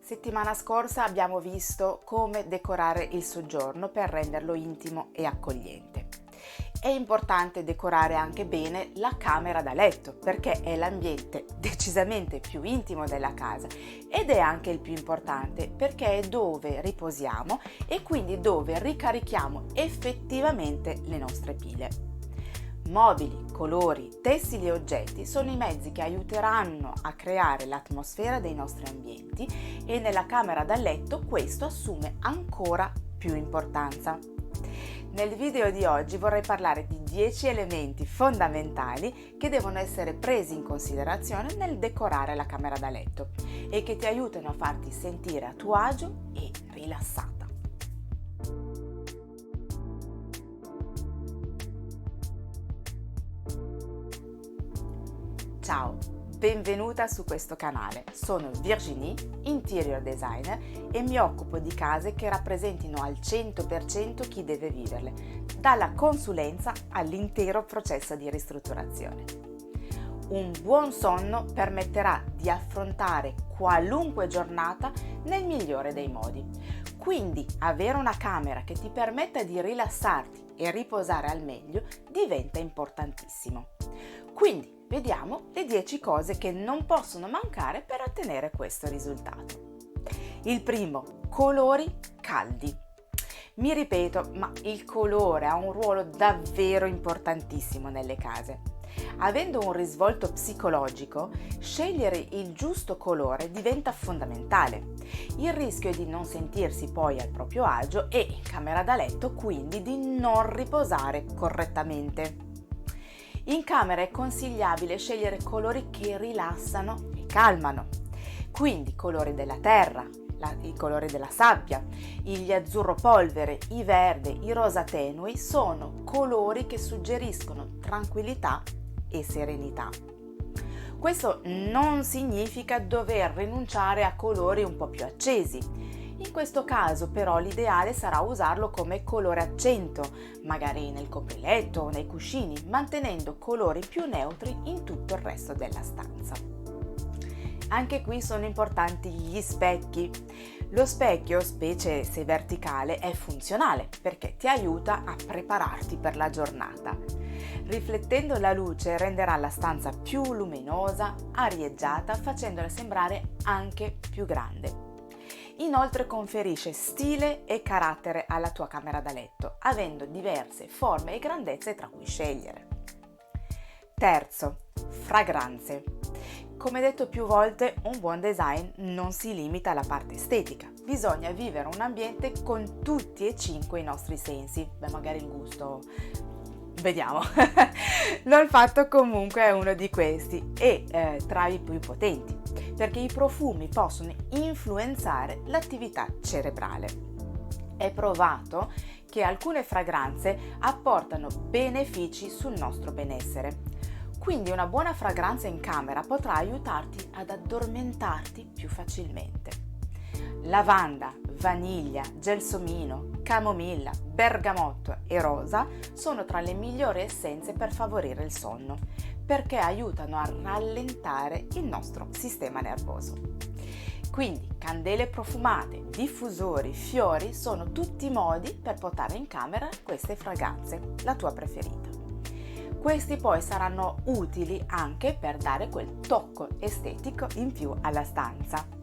Settimana scorsa abbiamo visto come decorare il soggiorno per renderlo intimo e accogliente. È importante decorare anche bene la camera da letto perché è l'ambiente decisamente più intimo della casa ed è anche il più importante perché è dove riposiamo e quindi dove ricarichiamo effettivamente le nostre pile. Mobili, colori, tessili e oggetti sono i mezzi che aiuteranno a creare l'atmosfera dei nostri ambienti e nella camera da letto questo assume ancora più importanza. Nel video di oggi vorrei parlare di 10 elementi fondamentali che devono essere presi in considerazione nel decorare la camera da letto e che ti aiutano a farti sentire a tuo agio e rilassata. Ciao, benvenuta su questo canale. Sono Virginie, interior designer e mi occupo di case che rappresentino al 100% chi deve viverle, dalla consulenza all'intero processo di ristrutturazione. Un buon sonno permetterà di affrontare qualunque giornata nel migliore dei modi. Quindi avere una camera che ti permetta di rilassarti e riposare al meglio diventa importantissimo. Quindi vediamo le 10 cose che non possono mancare per ottenere questo risultato. Il primo, colori caldi. Mi ripeto, ma il colore ha un ruolo davvero importantissimo nelle case. Avendo un risvolto psicologico, scegliere il giusto colore diventa fondamentale. Il rischio è di non sentirsi poi al proprio agio e in camera da letto quindi di non riposare correttamente. In camera è consigliabile scegliere colori che rilassano e calmano, quindi colori della terra, i colori della sabbia, gli azzurro polvere, i verde, i rosa tenui sono colori che suggeriscono tranquillità e serenità. Questo non significa dover rinunciare a colori un po' più accesi. In questo caso però l'ideale sarà usarlo come colore accento, magari nel copriletto o nei cuscini, mantenendo colori più neutri in tutto il resto della stanza. Anche qui sono importanti gli specchi. Lo specchio, specie se verticale, è funzionale perché ti aiuta a prepararti per la giornata. Riflettendo la luce renderà la stanza più luminosa, arieggiata, facendola sembrare anche più grande. Inoltre conferisce stile e carattere alla tua camera da letto, avendo diverse forme e grandezze tra cui scegliere. Terzo, fragranze. Come detto più volte, un buon design non si limita alla parte estetica. Bisogna vivere un ambiente con tutti e 5 i nostri sensi. Magari il gusto... Vediamo. L'olfatto comunque è uno di questi e tra i più potenti, perché i profumi possono influenzare l'attività cerebrale. È provato che alcune fragranze apportano benefici sul nostro benessere. Quindi una buona fragranza in camera potrà aiutarti ad addormentarti più facilmente. Lavanda, vaniglia, gelsomino, camomilla, bergamotto e rosa sono tra le migliori essenze per favorire il sonno, perché aiutano a rallentare il nostro sistema nervoso. Quindi candele profumate, diffusori, fiori sono tutti modi per portare in camera queste fragranze, la tua preferita. Questi poi saranno utili anche per dare quel tocco estetico in più alla stanza.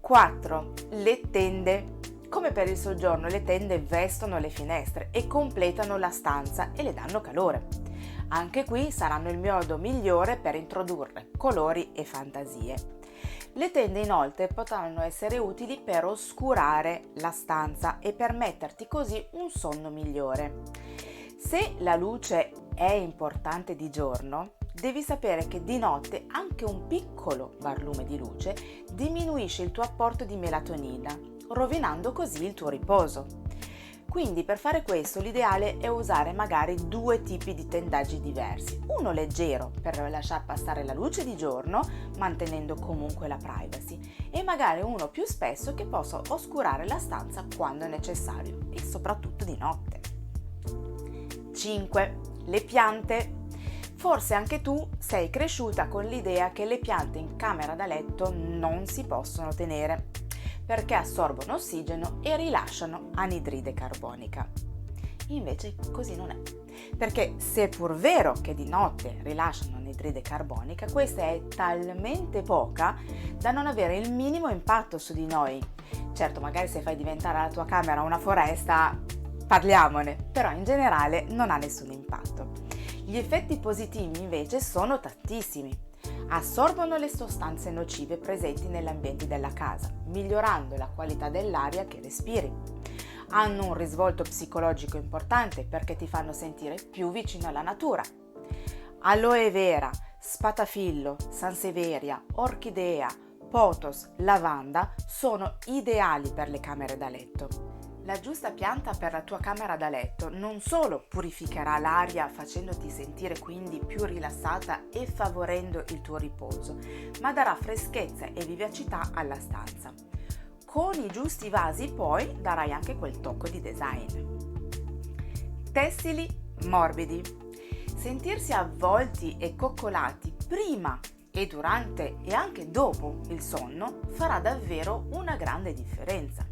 4. Le tende. Come per il soggiorno, le tende vestono le finestre e completano la stanza e le danno calore. Anche qui saranno il modo migliore per introdurre colori e fantasie. Le tende inoltre potranno essere utili per oscurare la stanza e permetterti così un sonno migliore. Se la luce è importante di giorno, devi sapere che di notte anche un piccolo barlume di luce diminuisce il tuo apporto di melatonina, rovinando così il tuo riposo. Quindi per fare questo l'ideale è usare magari 2 tipi di tendaggi diversi. Uno leggero per lasciar passare la luce di giorno, mantenendo comunque la privacy, e magari uno più spesso che possa oscurare la stanza quando è necessario e soprattutto di notte. 5. Le piante. Forse anche tu sei cresciuta con l'idea che le piante in camera da letto non si possono tenere perché assorbono ossigeno e rilasciano anidride carbonica. Invece così non è, perché seppur vero che di notte rilasciano anidride carbonica, questa è talmente poca da non avere il minimo impatto su di noi. Certo, magari se fai diventare la tua camera una foresta, parliamone, però in generale non ha nessun impatto. Gli effetti positivi invece sono tantissimi. Assorbono le sostanze nocive presenti negli ambienti della casa, migliorando la qualità dell'aria che respiri. Hanno un risvolto psicologico importante perché ti fanno sentire più vicino alla natura. Aloe vera, spatafillo, sanseveria, orchidea, pothos, lavanda sono ideali per le camere da letto. La giusta pianta per la tua camera da letto non solo purificherà l'aria facendoti sentire quindi più rilassata e favorendo il tuo riposo, ma darà freschezza e vivacità alla stanza. Con i giusti vasi poi darai anche quel tocco di design. Tessili morbidi. Sentirsi avvolti e coccolati prima e durante e anche dopo il sonno farà davvero una grande differenza.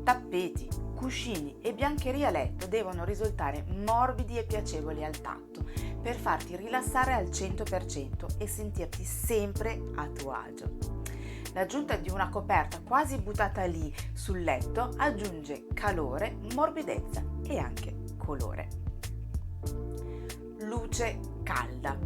Tappeti, cuscini e biancheria a letto devono risultare morbidi e piacevoli al tatto per farti rilassare al 100% e sentirti sempre a tuo agio. L'aggiunta di una coperta quasi buttata lì sul letto aggiunge calore, morbidezza e anche colore. Luce calda.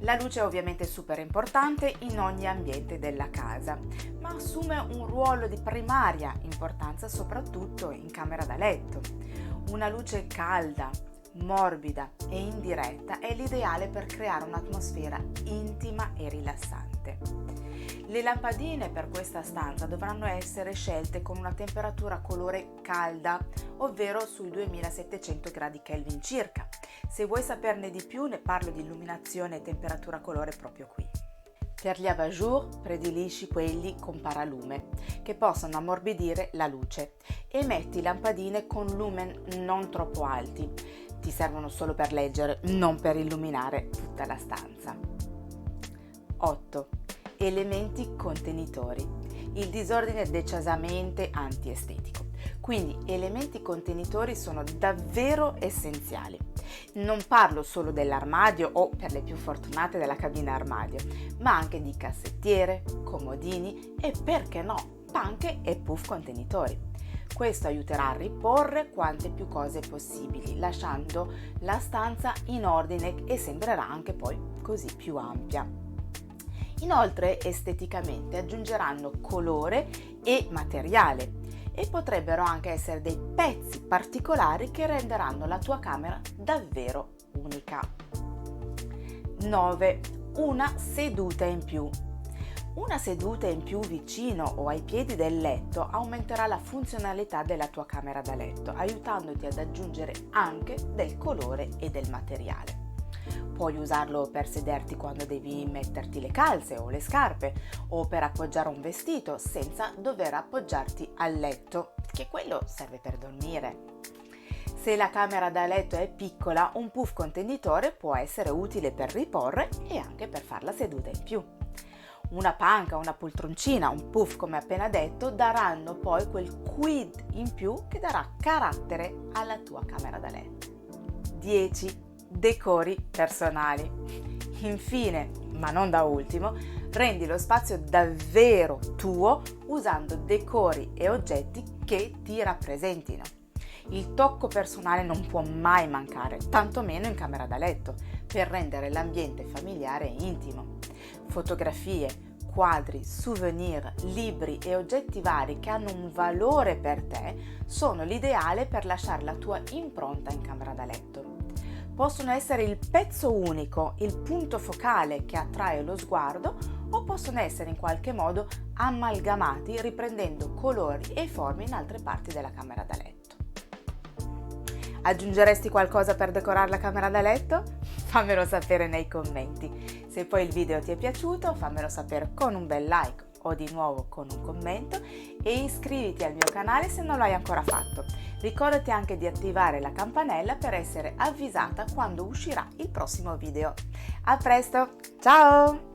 La luce è ovviamente super importante in ogni ambiente della casa, ma assume un ruolo di primaria importanza soprattutto in camera da letto. Una luce calda, morbida e indiretta è l'ideale per creare un'atmosfera intima e rilassante. Le lampadine per questa stanza dovranno essere scelte con una temperatura colore calda, ovvero sui 2700 gradi Kelvin circa. Se vuoi saperne di più ne parlo di illuminazione e temperatura colore proprio qui. Per gli abajur predilisci quelli con paralume, che possono ammorbidire la luce, e metti lampadine con lumen non troppo alti. Ti servono solo per leggere, non per illuminare tutta la stanza. 8. Elementi contenitori. Il disordine è decisamente antiestetico, quindi elementi contenitori sono davvero essenziali. Non parlo solo dell'armadio o, per le più fortunate, della cabina armadio, ma anche di cassettiere, comodini e, perché no, panche e puff contenitori. Questo aiuterà a riporre quante più cose possibili, lasciando la stanza in ordine e sembrerà anche poi così più ampia. Inoltre esteticamente aggiungeranno colore e materiale e potrebbero anche essere dei pezzi particolari che renderanno la tua camera davvero unica. 9. Una seduta in più. Una seduta in più vicino o ai piedi del letto aumenterà la funzionalità della tua camera da letto, aiutandoti ad aggiungere anche del colore e del materiale. Puoi usarlo per sederti quando devi metterti le calze o le scarpe o per appoggiare un vestito senza dover appoggiarti al letto, perché quello serve per dormire. Se la camera da letto è piccola, un puff contenitore può essere utile per riporre e anche per far la seduta in più. Una panca, una poltroncina, un puff come appena detto daranno poi quel quid in più che darà carattere alla tua camera da letto. 10. Decori personali. Infine, ma non da ultimo, rendi lo spazio davvero tuo usando decori e oggetti che ti rappresentino. Il tocco personale non può mai mancare, tantomeno in camera da letto, per rendere l'ambiente familiare e intimo. Fotografie, quadri, souvenir, libri e oggetti vari che hanno un valore per te sono l'ideale per lasciare la tua impronta in camera da letto. Possono essere il pezzo unico, il punto focale che attrae lo sguardo, o possono essere in qualche modo amalgamati riprendendo colori e forme in altre parti della camera da letto. Aggiungeresti qualcosa per decorare la camera da letto? Fammelo sapere nei commenti. Se poi il video ti è piaciuto, fammelo sapere con un bel like o di nuovo con un commento e iscriviti al mio canale se non l'hai ancora fatto. Ricordati anche di attivare la campanella per essere avvisata quando uscirà il prossimo video. A presto, ciao!